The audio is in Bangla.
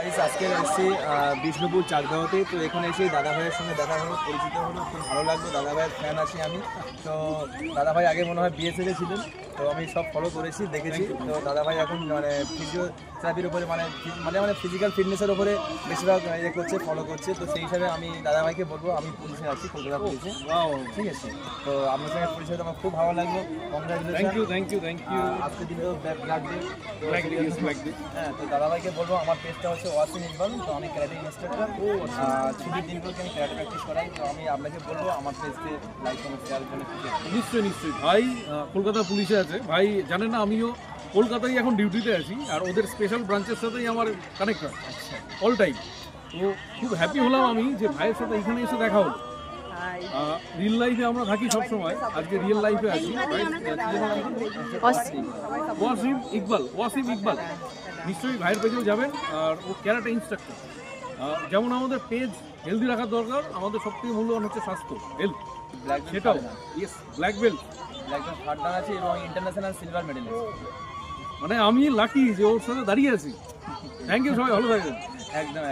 গাইস আজকে এসেছি বিষ্ণুপুর চাকদাহতে। তো এখানে এসে দাদা ভাইয়ের সঙ্গে দেখা হলো, পরিচিত হলো, খুব ভালো লাগলো। দাদা ভাইয়ের ফ্যান আছি আমি। তো দাদা ভাই আগে মনে হয় বিএসএফে ছিলেন, তো আমি সব ফলো করেছি, দেখেছি। তো দাদা ভাই এখন মানে ফিজিওথেরাপির উপরে মানে ফিজিক্যাল ফিটনেসের উপরে বেশিরভাগ ইয়ে করছে, ফলো করছে। তো সেই হিসাবে আমি দাদা ভাইকে বলবো, আমি পুলিশে আছি, কলকাতা পুলিশে। ঠিক আছে, তো আপনার সঙ্গে পরিচয় আমার খুব ভালো লাগলো। Thank you. আজকে দিন ব্ল্যাক ডে। হ্যাঁ, তো দাদা ভাইকে বলবো, আমার পেজটা হচ্ছে ওয়াসিম ইকবাল। তো আমি ক্যারাটে ইনস্ট্রাক্টর। ছুটির দিনগুলোকে আমি ক্যারাটে প্র্যাকটিস করাই। তো আমি আপনাকে বলবো আমার পেজকে লাইক কমেন্ট শেয়ার করে। নিশ্চয়ই ভাই কলকাতা পুলিশে আছে। ভাই জানেন না, আমিও কলকাতায় এখন ডিউটিতে আছি, আর ওদের স্পেশাল ব্রাঞ্চের সাথেই আমার কানেক্ট আছে অল টাইম। তো খুব হ্যাপি হলাম আমি যে ভাইয়ের সাথে এখানে এসে দেখা হলো। রিয়েল লাইফে আমরা থাকি সবসময়, আজকে রিয়েল লাইফে আছি। ওয়াসিম ইকবাল নিশ্চয়ই ভাইয়ের পেজেও যাবেন। আর ও ক্যারাটে ইনস্ট্রাক্টর। যেমন আমাদের পেজ হেলদি রাখার দরকার, আমাদের সবথেকে মূল্যবান হচ্ছে স্বাস্থ্য, হেলথ। সেটাও yes, black belt third dan আছে এবং ইন্টারন্যাশনাল সিলভার মেডেল। মানে আমি লাকি যে ওর সাথে দাঁড়িয়ে আছি। থ্যাংক ইউ, সবাই ভালো থাকবেন। একদম।